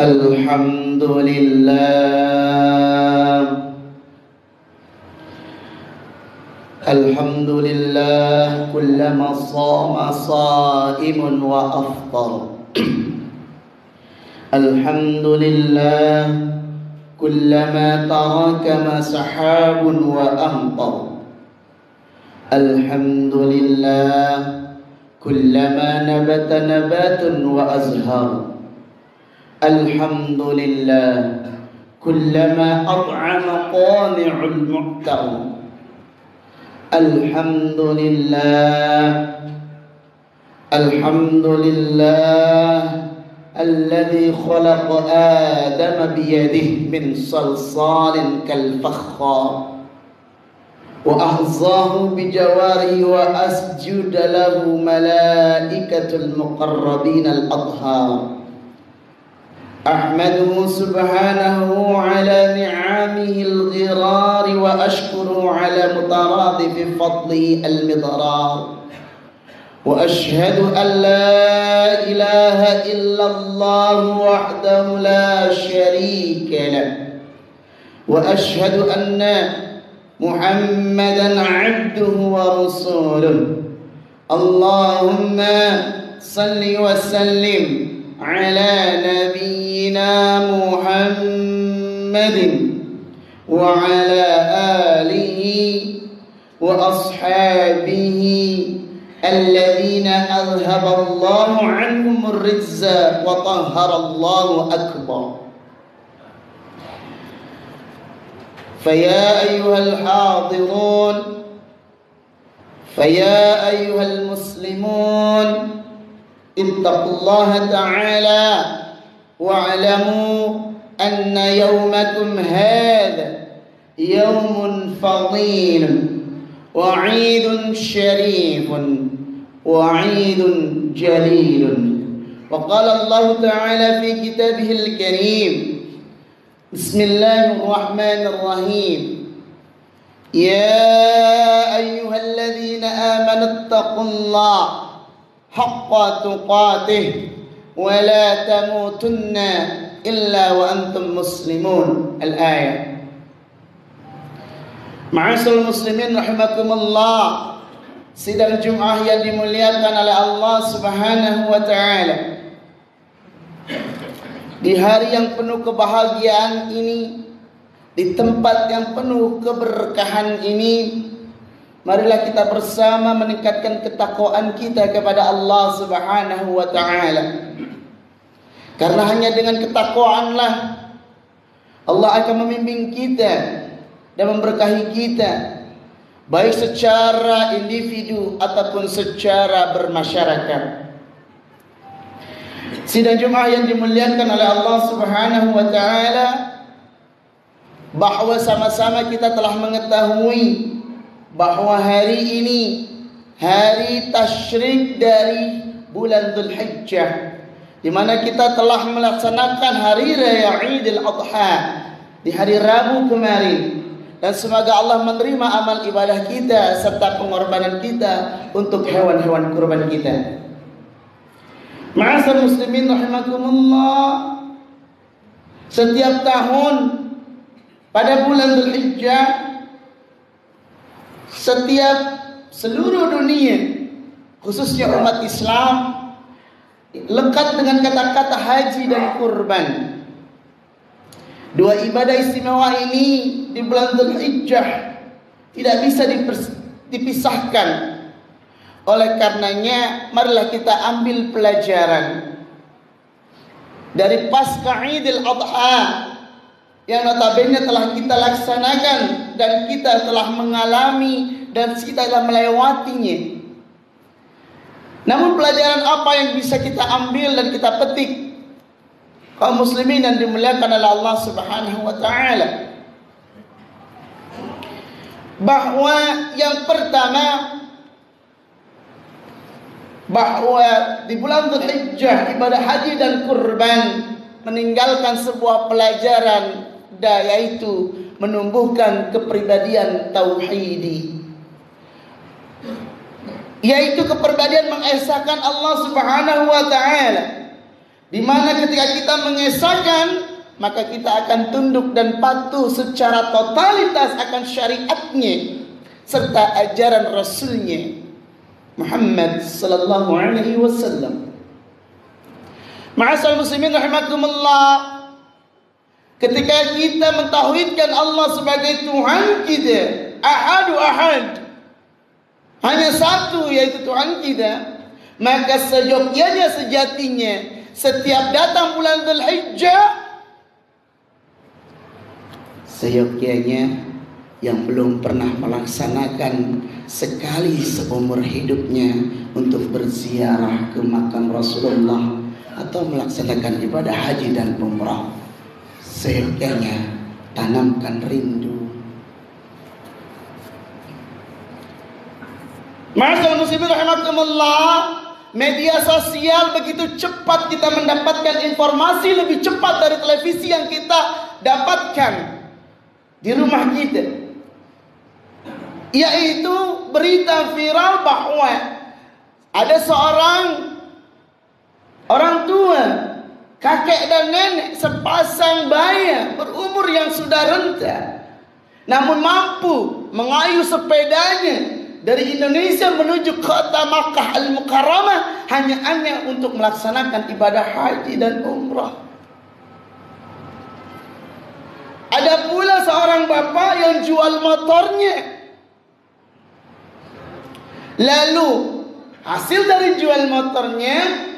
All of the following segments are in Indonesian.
Alhamdulillah kullama shama shaimun wa afṭar. Alhamdulillah kullama tarakama sahabun wa amṭar. Alhamdulillah kullama nabata nabatun wa azhar. Alhamdulillah kullama at'ama qani'ul mu'tar. Alhamdulillah alladhi khalaqa Adama biyadihi min salsalin kalfakhar wa ahzahu bijawarihi wa asjuda lahu malaikatul muqarrabin al-adhar. أحمده سبحانه على نعمه الغرار وأشكره على مترادف فضله المضرار وأشهد أن لا إله إلا الله وحده لا شريك له وأشهد أن محمدا عبده ورسوله. اللهم صل وسلم على نبينا محمد وعلى آله وأصحابه الذين أذهب الله عنهم الرجز وطهر الله أكبر. فيا أيها الحاضرون فيا أيها المسلمون اتقوا الله تعالى واعلموا أن يومكم هذا يوم فضيل وعيد شريف وعيد جليل. وقال الله تعالى في كتابه الكريم: بسم الله الرحمن الرحيم. يا أيها الذين آمنوا اتقوا الله حق تقاته ولا تموتن إلا وأنتم مسلمون. الآية. Ma'asyiral muslimin rahimakumullah. Sidang Jumat yang dimuliakan oleh Allah Subhanahu wa taala. Di hari yang penuh kebahagiaan ini, di tempat yang penuh keberkahan ini, marilah kita bersama meningkatkan ketakwaan kita kepada Allah Subhanahu wa taala. Karena hanya dengan ketakwaanlah Allah akan membimbing kita dan memberkahi kita, baik secara individu ataupun secara bermasyarakat. Sidang Jumat yang dimuliakan oleh Allah Subhanahu wa taala, bahwa sama-sama kita telah mengetahui bahwa hari ini hari tasyrik dari bulan Dzulhijjah, di mana kita telah melaksanakan hari raya Idul Adha di hari Rabu kemarin, dan semoga Allah menerima amal ibadah kita serta pengorbanan kita untuk hewan-hewan kurban kita. Ma'asyiral muslimin rahimakumullah, setiap tahun pada bulan Dzulhijjah, setiap seluruh dunia, khususnya umat Islam, lekat dengan kata-kata haji dan kurban. Dua ibadah istimewa ini di bulan Dzulhijjah tidak bisa dipisahkan. Oleh karenanya, marilah kita ambil pelajaran dari pasca Idul Adha yang notabene telah kita laksanakan dan kita telah mengalami dan kita telah melewatinya. Namun pelajaran apa yang bisa kita ambil dan kita petik, kaum muslimin yang dimuliakan oleh Allah Subhanahu wa taala? Bahwa yang pertama, bahwa di bulan Dzulhijjah ibadah haji dan kurban meninggalkan sebuah pelajaran, yaitu menumbuhkan kepribadian tauhidi, yaitu kepribadian mengesahkan Allah Subhanahu wa taala. Di mana ketika kita mengesahkan, maka kita akan tunduk dan patuh secara totalitas akan syariatnya serta ajaran Rasulnya Muhammad sallallahu alaihi wasallam. Ma'asal muslimin rahimakumullah, ketika kita mentauhidkan Allah sebagai Tuhan kita, ahad, hanya satu, yaitu Tuhan kita, maka seyogyanya sejatinya setiap datang bulan Dzulhijjah, seyogyanya yang belum pernah melaksanakan sekali seumur hidupnya untuk berziarah ke makam Rasulullah atau melaksanakan ibadah haji dan umrah, seyogyanya tanamkan rindu. Ma'asyiral muslimin rahimakumullah, media sosial begitu cepat kita mendapatkan informasi, lebih cepat dari televisi yang kita dapatkan di rumah kita, yaitu berita viral bahwa ada seorang orang tua, kakek dan nenek, sepasang bayi berumur yang sudah renta, namun mampu mengayuh sepedanya dari Indonesia menuju kota Makkah Al-Mukarramah hanya untuk melaksanakan ibadah haji dan umrah. Ada pula seorang bapak yang jual motornya, lalu hasil dari jual motornya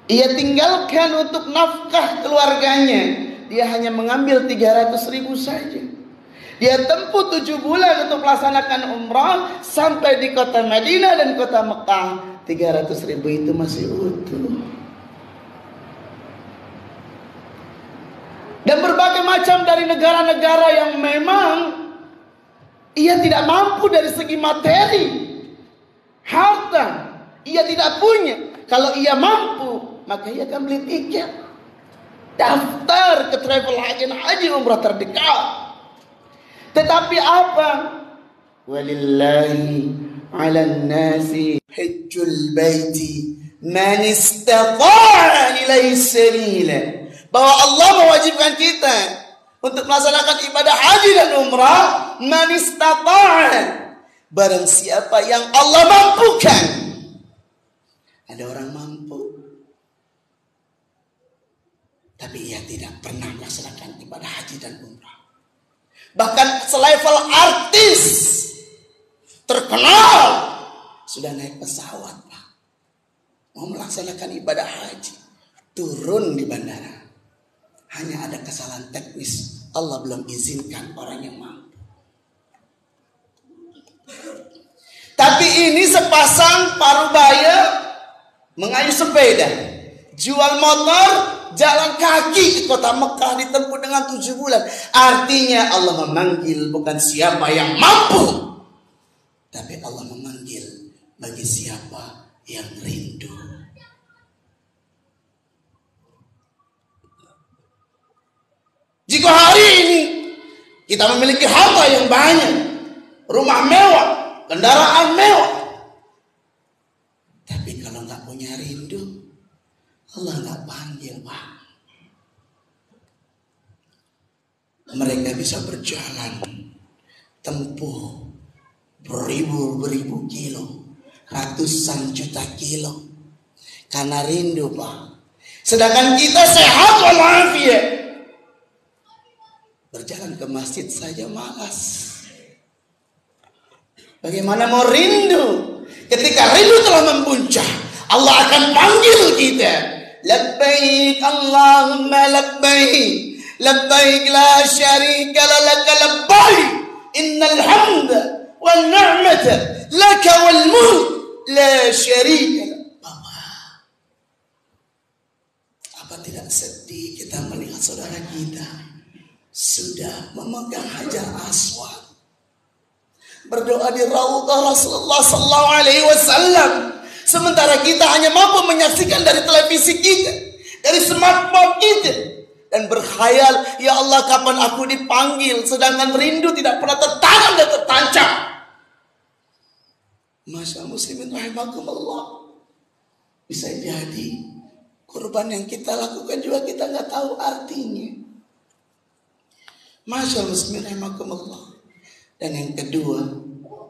ia tinggalkan untuk nafkah keluarganya. Dia hanya mengambil 300.000 saja. Dia tempuh 7 bulan untuk melaksanakan umrah sampai di kota Madinah dan kota Mekah. 300.000 itu masih utuh. Dan berbagai macam dari negara-negara yang memang ia tidak mampu dari segi materi, harta ia tidak punya. Kalau ia mampu, maka ia akan beli tiket, daftar ke travel haji umrah terdekat. Tetapi apa? Walillahi 'alan nasi hajjul baiti man istata'a ilaihi sabila. Bahwa Allah mewajibkan kita untuk melaksanakan ibadah haji dan umrah, man istata'a, barang siapa yang Allah mampukan. Ada orang mampu, tapi ia tidak pernah melaksanakan ibadah haji dan umrah. Bahkan selevel artis terkenal sudah naik pesawat, Pak, mau melaksanakan ibadah haji, turun di bandara, hanya ada kesalahan teknis, Allah belum izinkan orang yang mampu. Tapi ini sepasang parubaya mengayuh sepeda, jual motor, jalan kaki ke kota Mekah ditempuh dengan 7 bulan. Artinya Allah memanggil bukan siapa yang mampu, tapi Allah memanggil bagi siapa yang rindu. Jika hari ini kita memiliki harta yang banyak, rumah mewah, kendaraan mewah, tapi kalau nggak punya rindu, Allah nggak panggil, Pak. Mereka bisa berjalan tempuh beribu kilo, ratusan juta kilo karena rindu, Pak. Sedangkan kita sehat walafiat, berjalan ke masjid saja malas. Bagaimana mau rindu? Ketika rindu telah mempuncak, Allah akan panggil kita. Labbaik Allahumma labbaik, labbaik la syarika laka labbaik, innal hamda wan ni'mata laka wal mulk la syarika lak. Apa tidak sedih kita melihat saudara kita sudah memegang Hajar Aswad, berdoa di Raudhah Rasulullah sallallahu alaihi wasallam, sementara kita hanya mampu menyaksikan dari televisi kita, dari smartphone kita, dan berkhayal, ya Allah kapan aku dipanggil, sedangkan rindu tidak pernah tertanam dan tertancap. Masya muslimin rahimakumullah, bisa jadi kurban yang kita lakukan juga kita nggak tahu artinya. Masyaallah muslimin rahimakumullah. Dan yang kedua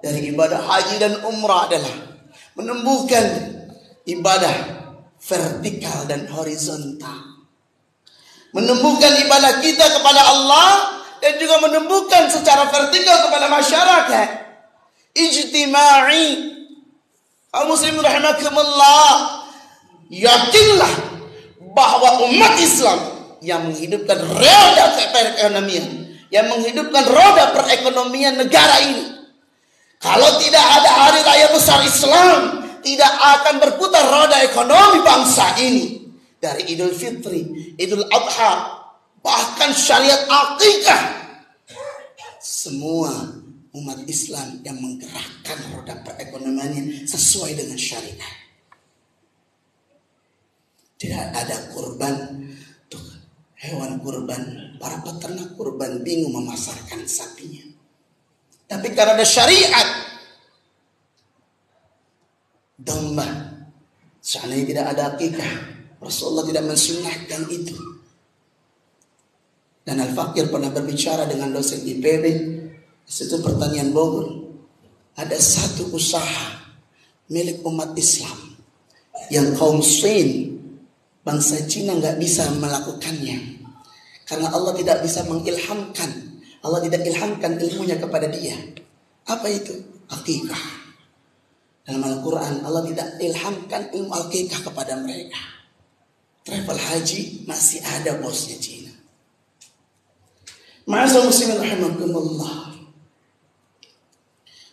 dari ibadah haji dan umrah adalah menumbuhkan ibadah vertikal dan horizontal. Menumbuhkan ibadah kita kepada Allah dan juga menumbuhkan secara vertikal kepada masyarakat. Ijtima'i. Kaum muslimin rahimakumullah. Yakinlah bahwa umat Islam yang menghidupkan roda perekonomian, yang menghidupkan roda perekonomian negara ini. Kalau tidak ada hari raya besar Islam, tidak akan berputar roda ekonomi bangsa ini. Dari Idul Fitri, Idul Adha, bahkan syariat akikah. Semua umat Islam yang menggerakkan roda perekonomiannya sesuai dengan syariat. Tidak ada kurban, tuh, hewan kurban, para peternak kurban bingung memasarkan sapinya. Tapi karena ada syariat, domba, seandainya tidak ada akikah, Rasulullah tidak mensunnahkan itu. Dan Al-Fakir pernah berbicara dengan dosen IPB, situ pertanian Bogor. Ada satu usaha milik umat Islam yang kaum Sin, bangsa Cina nggak bisa melakukannya karena Allah tidak bisa mengilhamkan, Allah tidak ilhamkan ilmunya kepada dia. Apa itu? Akikah. Dalam Al-Quran Allah tidak ilhamkan ilmu akikah kepada mereka. Travel haji masih ada bosnya Cina. Ma'asal muslimin rahimakumullah.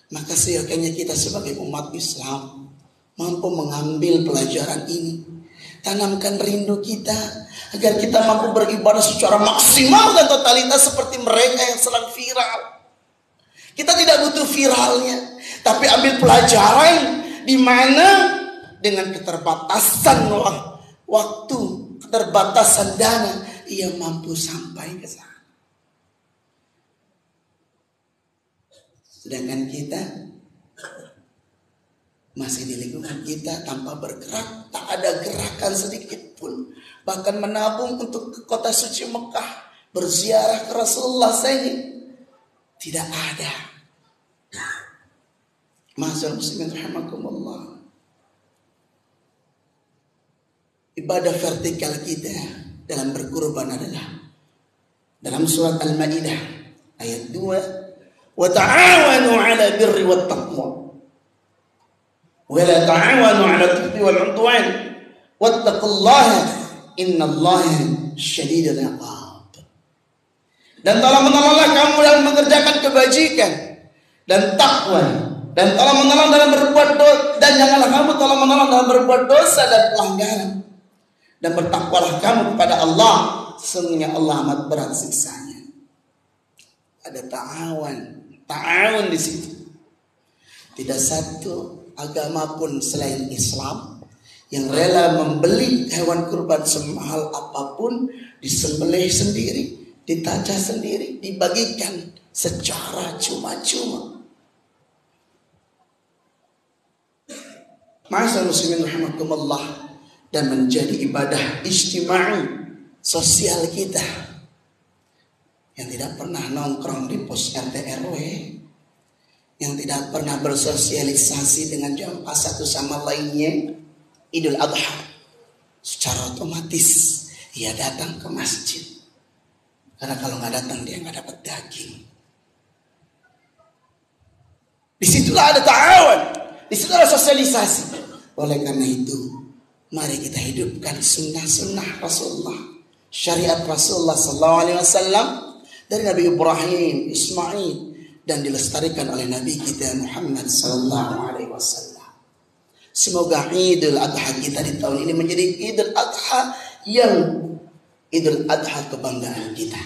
Maka seyogyanya kita sebagai umat Islam mampu mengambil pelajaran ini, tanamkan rindu kita agar kita mampu beribadah secara maksimal dan totalitas seperti mereka yang sedang viral. Kita tidak butuh viralnya, tapi ambil pelajaran di mana dengan keterbatasan waktu, keterbatasan dana, ia mampu sampai ke sana. Sedangkan kita masih di lingkungan kita tanpa bergerak, tak ada gerakan sedikit pun. Bahkan menabung untuk ke kota suci Mekah, berziarah ke Rasulullah saja tidak ada. Ma'asyiral muslimin rahimakumullah. Ibadah vertikal kita dalam berkurban adalah dalam surat Al-Maidah ayat 2, wa ta'awanu 'ala birri wat taqwa wa la ta'awanu 'ala al-ithmi wal 'udwan wattaqullaha innallaha syadidul 'iqab. Dan tolong menolonglah kamu dalam mengerjakan kebajikan dan takwa, dan tolong menolong dalam berbuat dosa, dan janganlah kamu tolong menolong dalam berbuat dosa dan pelanggaran, dan bertakwalah kamu kepada Allah, sesungguhnya Allah amat berat siksanya. Ada ta'awun di situ. Tidak satu agama pun selain Islam yang rela membeli hewan kurban semahal apapun, disembelih sendiri, ditacah sendiri, dibagikan secara cuma-cuma. Ma'asyiral muslimin rahimakumullah, dan menjadi ibadah ijtima'i sosial kita yang tidak pernah nongkrong di pos RT RW, yang tidak pernah bersosialisasi dengan jamaah satu sama lainnya. Idul Adha secara otomatis ia datang ke masjid, karena kalau nggak datang dia nggak dapat daging. Disitulah ada ta'awun, disitulah ada sosialisasi. Oleh karena itu, mari kita hidupkan sunnah-sunnah Rasulullah, syariat Rasulullah SAW dari Nabi Ibrahim, Ismail, dan dilestarikan oleh Nabi kita Muhammad SAW. Semoga Idul Adha kita di tahun ini menjadi Idul Adha yang Idul Adha kebanggaan kita.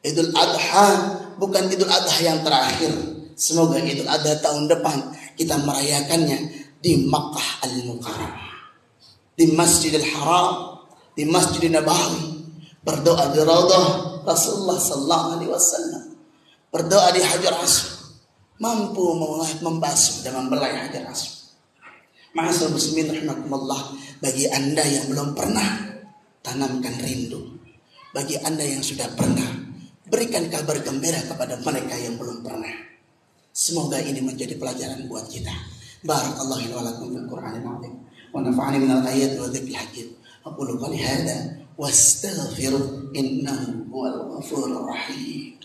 Idul Adha bukan Idul Adha yang terakhir. Semoga Idul Adha tahun depan kita merayakannya di Makkah Al-Mukarramah, di Masjidil Haram, di Masjidil Nabawi, berdoa di Raudhah Rasulullah sallallahu alaihi wasallam, berdoa di Hajar Aswad, mampu membasuh dan membelai Hajar Aswad, Ma'asyiral muslimin rahimakumullah, bagi Anda yang belum pernah, tanamkan rindu. Bagi Anda yang sudah pernah, berikan kabar gembira kepada mereka yang belum pernah. Semoga ini menjadi pelajaran buat kita. Barakallahu wa lakum fil Qur'anil azim wa nafa'ani minal ayati wa dzikril hakim. Aqulu qali hadza wastaghfiru innahu huwal ghafurur rahim.